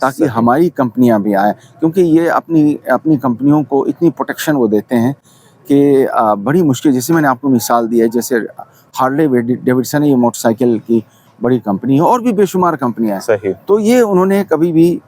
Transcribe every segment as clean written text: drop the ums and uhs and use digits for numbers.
تاکہ صحیح. ہماری کمپنیاں بھی آئیں، کیونکہ یہ اپنی کمپنیوں کو اتنی پروٹیکشن وہ دیتے ہیں کہ بڑی مشکل، جیسے میں نے آپ کو مثال دی ہے، جیسے ہارلے ڈیوڈسن یہ موٹر سائیکل کی بڑی کمپنی ہے، اور بھی بے شمار کمپنیاں ہیں. صحیح. تو یہ انہوں نے کبھی بھی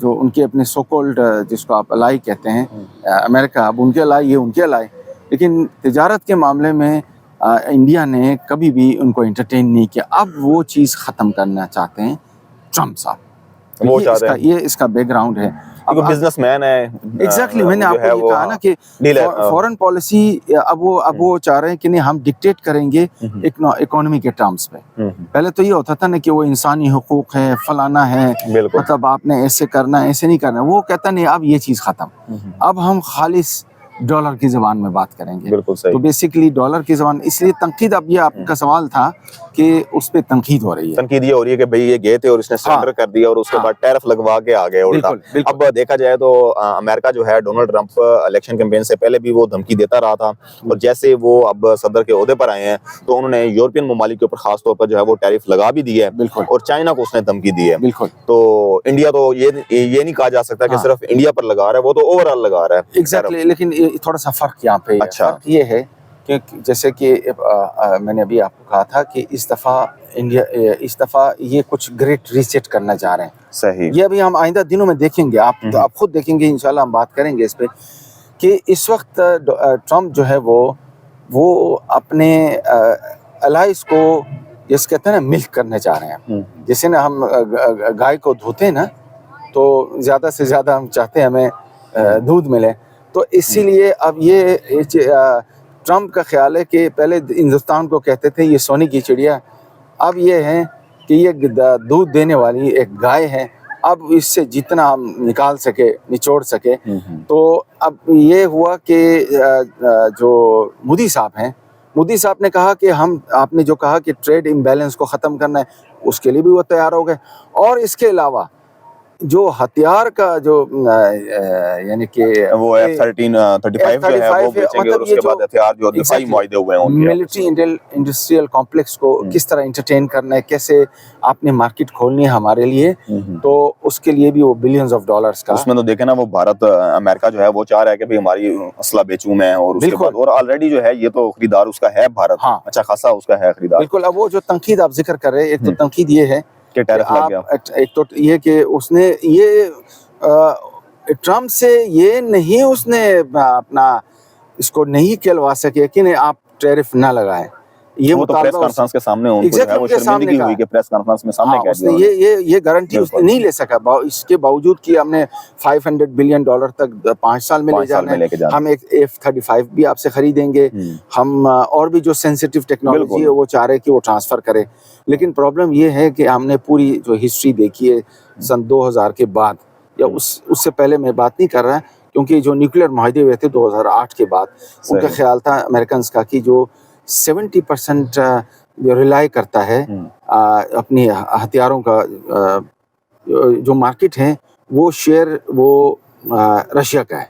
جو ان کے اپنے سو کولڈ جس کو آپ الائی کہتے ہیں امریکہ، اب ان کے الائی، یہ ان کے الائی، لیکن تجارت کے معاملے میں انڈیا نے کبھی بھی ان کو انٹرٹین نہیں کیا. اب وہ چیز ختم کرنا چاہتے ہیں ٹرمپ صاحب. وہ چاہتے ہیں، یہ اس کا بیک گراؤنڈ ہے. اب بزنس مین ہے. ایگزیکٹلی میں نے آپ کو یہ کہا نا کہ فورن پالیسی اب وہ چاہ رہے ہیں کہ نہیں، ہم ڈکٹیٹ کریں گے اکانومی کے ٹرمز پہ. پہلے تو یہ ہوتا تھا نا کہ وہ انسانی حقوق ہے، فلانا ہے، مطلب آپ نے ایسے کرنا ہے، ایسے نہیں کرنا. وہ کہتا نہیں، اب یہ چیز ختم، اب ہم خالص ڈالر کی زبان میں بات کریں گے. بالکل صحیح. تو بیسیکلی ڈالر کی زبان، اس لیے تنقید، اب یہ آپ کا سوال تھا کہ اس پہ تنقید ہو رہی ہے. تنقید یہ ہو رہی ہے کہ بھئی یہ گئے تھے اور اس نے سرنڈر کر دیا اور اس کے بعد ٹیرف لگوا کے آ گئے الٹا. اب دیکھا جائے تو امریکہ جو ہے ڈونلڈ ٹرمپ الیکشن کیمپین سے پہلے بھی وہ دھمکی دیتا رہا تھا، اور جیسے وہ اب صدر کے عہدے پر آئے ہیں تو انہوں نے یورپین ممالک کے اوپر خاص طور پر جو ہے وہ ٹیرف لگا بھی دی ہے، اور چائنا کو اس نے دھمکی دی ہے. تو انڈیا تو یہ نہیں کہا جا سکتا کہ صرف انڈیا پر لگا رہا ہے، وہ تو اوور آل لگا رہا ہے. ایگزیکٹلی. لیکن تھوڑا سا فرق یہاں پہ، فرق یہ ہے کہ جیسے کہ میں نے ابھی آپ کو کہا تھا کہ اس دفعہ یہ کچھ گریٹ ریسیٹ کرنا چاہ رہے ہیں. صحیح. یہ ابھی ہم آئندہ دنوں میں دیکھیں گے، آپ خود دیکھیں گے، انشاءاللہ ہم بات کریں گے اس پہ، کہ اس وقت ٹرمپ جو ہے وہ اپنے الائز کو جس کہتے ہیں نا ملک کرنا چاہ رہے ہیں. جیسے نا ہم گائے کو دھوتے ہیں نا، تو زیادہ سے زیادہ ہم چاہتے ہیں ہمیں دودھ ملے. تو اسی لیے اب یہ ٹرمپ کا خیال ہے کہ پہلے ہندوستان کو کہتے تھے یہ سونے کی چڑیا، اب یہ ہے کہ یہ دودھ دینے والی ایک گائے ہے، اب اس سے جتنا ہم نکال سکے، نچوڑ سکے. تو اب یہ ہوا کہ جو مودی صاحب ہیں، مودی صاحب نے کہا کہ آپ نے جو کہا کہ ٹریڈ امبیلنس کو ختم کرنا ہے، اس کے لیے بھی وہ تیار ہو گئے. اور اس کے علاوہ جو ہتھیار کا جو یعنی کہ وہ F-35 جو ہے وہ بیچیں گے، اور اس کے بعد ہتھیار جو دفاعی معاہدے ہوئے ہیں ان کے ملٹری انڈسٹریل کمپلیکس کو کس طرح انٹرٹین کرنا ہے، کیسے آپ نے مارکیٹ کھولنی ہے ہمارے لیے، تو اس کے لیے بھی وہ بلینز آف ڈالرز کا. اس میں تو دیکھیں نا، وہ بھارت امریکہ جو ہے وہ چاہ رہا ہے کہ بھئی ہماری اسلحہ بیچوں میں، اور اس کے بعد اور آلریڈی جو ہے یہ تو خریدار اس کا ہے بھارت، اچھا خاصا اس کا ہے خریدار. بالکل. اب وہ جو تنقید آپ ذکر کر رہے ہیں، ایک تو تنقید یہ ہے کہ ٹیرف لگ گیا، ایک تو یہ کہ اس نے ٹرمپ سے یہ نہیں، اس نے اپنا اس کو نہیں کہلوا سکے کہ نہیں آپ ٹیرف نہ لگائیں. وہ تو پریس کانفرنس کے سامنے ان کو ہے وہ شرمندگی ہوئی کہ پریس کانفرنس میں سامنے کہہ دیا. یہ گارنٹی اس نے نہیں لے سکا، اس کے باوجود کہ ہم نے $500 بلین تک 5 سال میں لے جانا ہے، ہم ایک F-35 بھی آپ سے خریدیں گے، ہم اور بھی جو سینسیٹیو ٹیکنالوجی ہے وہ چاہ رہے کہ وہ ٹرانسفر کرے. لیکن پرابلم یہ ہے کہ ہم نے پوری جو ہسٹری دیکھی ہے سن 2000 کے بعد، یا اس سے پہلے میں بات نہیں کر رہا، کیونکہ جو نیوکلیر معاہدے ہوئے تھے 2008 کے بعد، ان کا خیال تھا امریکنز کا کہ جو 70% ریلائی کرتا ہے اپنی ہتھیاروں کا جو مارکیٹ ہے، وہ شیئر وہ رشیا کا ہے.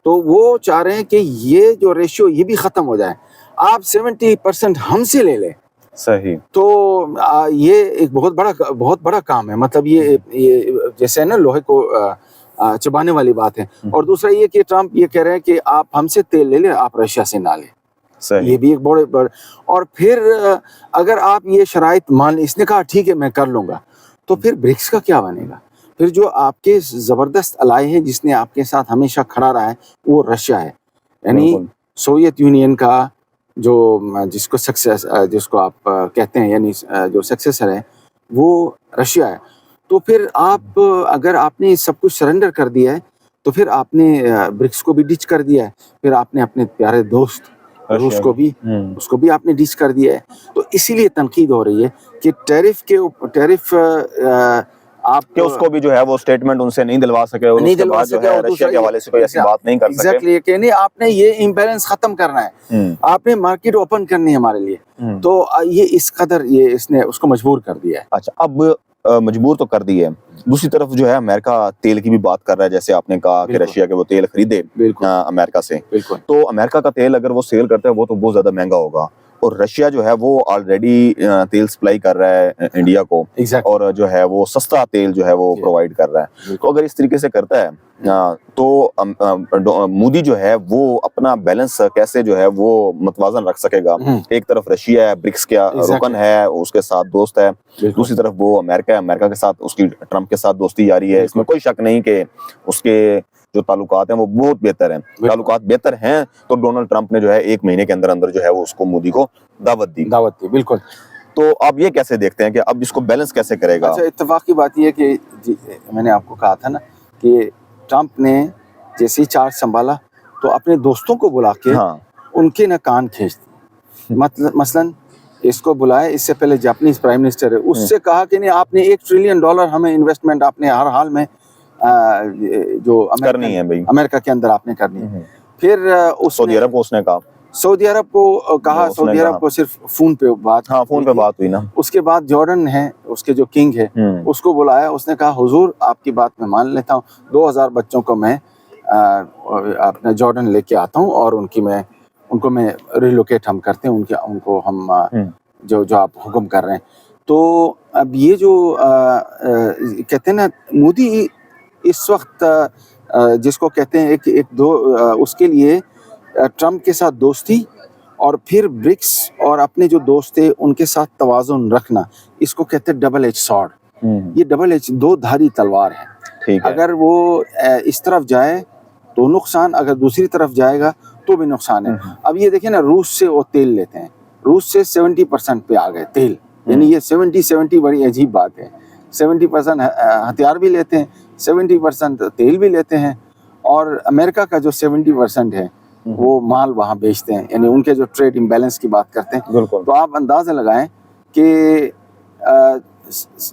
تو وہ چاہ رہے ہیں کہ یہ جو ریشیو یہ بھی ختم ہو جائے، آپ 70% ہم سے لے لیں. صحیح. تو یہ ایک بہت بڑا کام ہے، مطلب یہ جیسے نا لوہے کو چبانے والی بات ہے. اور دوسرا یہ کہ ٹرمپ یہ کہہ رہے ہیں کہ آپ ہم سے تیل لے لیں، آپ رشیا سے نہ لیں. یہ بھی ایک بڑے اور پھر اگر آپ یہ شرائط مان لیں، اس نے کہا ٹھیک ہے میں کر لوں گا، تو پھر برکس کا کیا بنے گا؟ پھر جو آپ کے زبردست الائی ہے جس نے آپ کے ساتھ ہمیشہ کھڑا رہا ہے، وہ رشیا ہے. یعنی سوویت یونین کا جو جس کو آپ کہتے ہیں، یعنی جو سکسیسر ہے وہ رشیا ہے. تو پھر آپ اگر آپ نے سب کچھ سرنڈر کر دیا ہے، تو پھر آپ نے برکس کو بھی ڈچ کر دیا ہے، پھر آپ نے اپنے پیارے دوست روس کو بھی آپ نے ڈچ کر دیا ہے. تو اسی لیے تنقید ہو رہی ہے کہ ٹیرف آپ کہ اس کو بھی جو ہے وہ سٹیٹمنٹ ان سے نہیں دلوا سکے، اور اس کے بعد جو ہے رشیا کے حوالے سے کوئی ایسی بات نہیں کر سکے. ایگزیکٹلی کہ نہیں آپ نے یہ امبیلنس ختم کرنا ہے، آپ نے مارکیٹ اوپن کرنی ہے ہمارے لیے. تو یہ اس قدر اس نے اس کو مجبور کر دیا ہے. اچھا، اب مجبور تو کر دی ہے. دوسری طرف جو ہے امریکہ تیل کی بھی بات کر رہا ہے، جیسے آپ نے کہا کہ رشیا کے وہ تیل خریدے امریکہ سے. تو امریکہ کا تیل اگر وہ سیل کرتا ہے وہ تو بہت زیادہ مہنگا ہوگا، اور رشیا جو ہے وہ آلریڈی تیل سپلائی کر رہا ہے انڈیا کو، اور جو ہے وہ سستا تیل جو ہے وہ پرووائڈ کر رہا ہے. تو اگر اس طریقے سے کرتا ہے تو مودی جو ہے وہ اپنا بیلنس کیسے جو ہے وہ متوازن رکھ سکے گا؟ ایک طرف رشیا ہے، برکس کا رکن ہے، اس کے ساتھ دوست ہے، دوسری طرف وہ امریکہ ہے، امریکہ کے ساتھ اس کی ٹرمپ کے ساتھ دوستی جاری ہے. اس میں کوئی شک نہیں کہ اس کے جو تعلقات ہیں وہ بہت بہتر ہیں. تعلقات بہتر ہیں تو ڈونلڈ ٹرمپ نے جو ہے 1 مہینے کے اندر اندر جو ہے وہ اس کو مودی کو دعوت دی. بالکل. تو آپ یہ کیسے دیکھتے ہیں کہ اب اس کو بیلنس کیسے کرے گا؟ اچھا، اتفاق کی بات یہ ہے کہ میں نے آپ کو کہا تھا نا کہ ٹرمپ نے جیسے ہی چارج سنبھالا تو اپنے دوستوں کو بلا کے ان کے نہ کان کھینچ دی. مثلاً اس کو بلایا، اس سے پہلے جاپنیز پرائم منسٹر ہے، اس سے کہا کہ نہیں، آپ نے $1 ٹریلین ہمیں انویسٹمنٹ آپ نے ہر حال میں جو کرنی ہے بھائی، امریکہ کے اندر آپ نے کرنی ہے. پھر سعودی عرب کو اس نے کہا، سعودی عرب کو کہا، سعودی عرب کو صرف فون پہ بات ہوئی نا. اس کے بعد جارڈن ہے، اس کے جو کنگ ہے، اس کو بلایا. اس نے کہا حضور آپ کی بات میں مان لیتا ہوں، 2000 بچوں کو میں اپنا جارڈن لے کے آتا ہوں اور ان کو میں ریلوکیٹ ہم کرتے ہیں، ان کو ہم جو آپ حکم کر رہے ہیں. تو اب یہ جو کہتے ہیں نا، مودی اس وقت جس کو کہتے ہیں اس کے لیے ٹرمپ کے ساتھ دوستی اور پھر برکس اور اپنے جو دوست تھے ان کے ساتھ توازن رکھنا، اس کو کہتے ہیں ڈبل ایج سارڈ. یہ ڈبل ایج 2 دھاری تلوار ہے. اگر وہ اس طرف جائے تو نقصان، اگر دوسری طرف جائے گا تو بھی نقصان ہے. اب یہ دیکھیں نا، روس سے وہ تیل لیتے ہیں، روس سے 70% پہ آ گئے تیل. یعنی یہ 70 بڑی عجیب بات ہے. 70% ہتھیار بھی لیتے ہیں، 70% تیل بھی لیتے ہیں، اور امریکہ کا جو 70% ہے وہ مال وہاں بیچتے ہیں. یعنی ان کے جو ٹریڈ امبیلنس کی بات کرتے ہیں. تو آپ اندازہ لگائیں کہ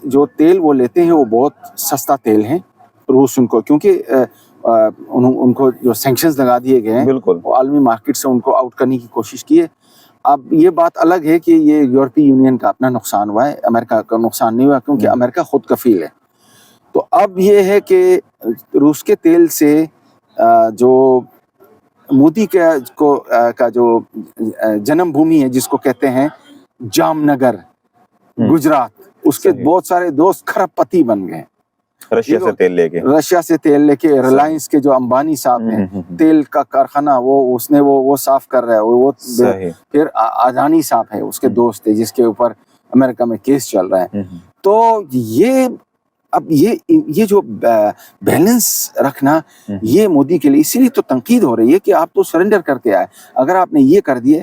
جو تیل وہ لیتے ہیں وہ بہت سستا تیل ہے روس ان کو، کیونکہ ان کو جو سینکشنز لگا دیے گئے ہیں وہ عالمی مارکیٹ سے ان کو آؤٹ کرنے کی کوشش کی ہے. اب یہ بات الگ ہے کہ یہ یورپی یونین کا اپنا نقصان ہوا ہے، امریکہ کا نقصان نہیں ہوا، کیونکہ امریکہ خود کفیل ہے. تو اب یہ ہے کہ روس کے تیل سے جو مودی کا جو جنم بھومی ہے، جس کو کہتے ہیں جام نگر، گجرات، اس کے بہت سارے دوست کھرب پتی بن گئے رشیا سے تیل لے کے. ریلائنس کے جو امبانی صاحب ہیں، تیل کا کارخانہ اس نے وہ صاف کر رہا ہے. وہ پھر اڈانی صاحب ہے، اس کے دوست ہے، جس کے اوپر امریکہ میں کیس چل رہا ہے. تو اب یہ جو بیلنس رکھنا یہ مودی کے لیے، اسی لیے تو تنقید ہو رہی ہے کہ آپ تو سرنڈر کر کے آئے. اگر آپ نے یہ کر دیے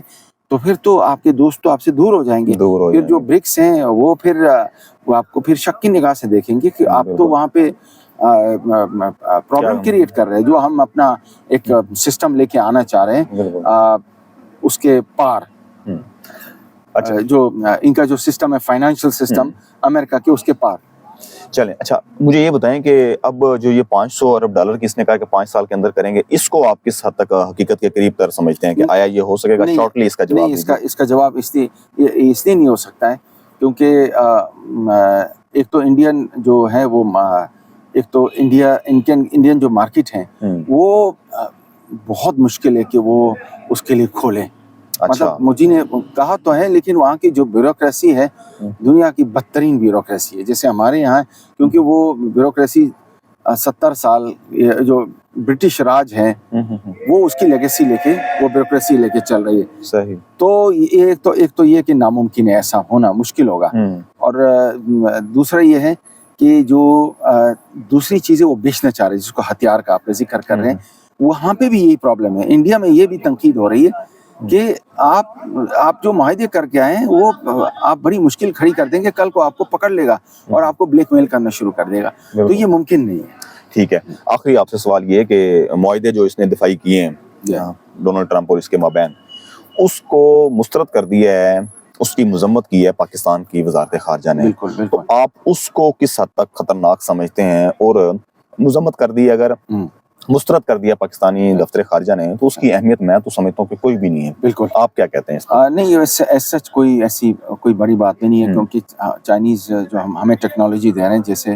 تو پھر تو آپ کے دوست تو آپ سے دور ہو جائیں گے. پھر جو برکس ہیں وہ آپ کو پھر شک کی نگاہ سے دیکھیں گے کہ آپ تو وہاں پہ پرابلم کریٹ کر رہے ہیں. جو ہم اپنا ایک سسٹم لے کے آنا چاہ رہے ہیں اس کے پار، جو ان کا جو سسٹم ہے فائنینشیل سسٹم امریکہ کے، اس کے پار. چلیں، اچھا مجھے یہ بتائیں کہ اب جو یہ $500 ارب کی اس نے کہا کہ 5 سال کے اندر کریں گے، اس کو آپ کس حد تک حقیقت کے قریب تر سمجھتے ہیں کہ آیا یہ ہو سکے گا؟ شارٹلی اس کا جواب نہیں. اس کا جواب اس لیے نہیں ہو سکتا ہے کیونکہ ایک تو انڈین جو ہے وہ، ایک تو انڈین جو مارکیٹ ہیں وہ بہت مشکل ہے کہ وہ اس کے لیے کھولیں. مطلب مجھے نے کہا تو ہے، لیکن وہاں کی جو بیوروکریسی ہے دنیا کی بدترین بیوروکریسی ہے. جیسے ہمارے یہاں، کیونکہ وہ بیوروکریسی 70 سال جو برٹش راج ہے وہ اس کی لیگیسی لے کے، وہ بیوروکریسی لے کے چل رہی ہے. صحیح. تو ایک تو یہ کہ ناممکن ہے، ایسا ہونا مشکل ہوگا. اور دوسرا یہ ہے کہ جو دوسری چیزیں وہ بیچنا چاہ رہے ہیں، جس کو ہتھیار کا آپ ذکر کر رہے ہیں، وہاں پہ بھی یہی پرابلم ہے. انڈیا میں یہ بھی تنقید ہو رہی ہے کہ آپ جو معاہدے کر کے آئے ہیں وہ آپ بڑی مشکل کھڑی کر دیں گے، کل کو آپ کو پکڑ لے گا اور آپ کو بلیک میل کرنا شروع کر دے گا. تو یہ ممکن نہیں ہے. ٹھیک ہے، آخری آپ سے سوال یہ ہے کہ معاہدے جو اس نے دفاعی کیے ہیں ڈونلڈ ٹرمپ اور اس کے مابین، اس کو مسترد کر دیا ہے، اس کی مذمت کی ہے پاکستان کی وزارت خارجہ نے. تو آپ اس کو کس حد تک خطرناک سمجھتے ہیں؟ اور مذمت کر دی، اگر مسترد کر دیا پاکستانی دفتر خارجہ نے، تو اس کی اہمیت میں تو سمجھتا ہوں کہ کوئی بھی نہیں ہے. بالکل. آپ کیا کہتے ہیں اس پر؟ نہیں، سچ کوئی ایسی کوئی بڑی بات نہیں ہے، کیونکہ چائنیز جو ہمیں ٹیکنالوجی دے رہے ہیں، جیسے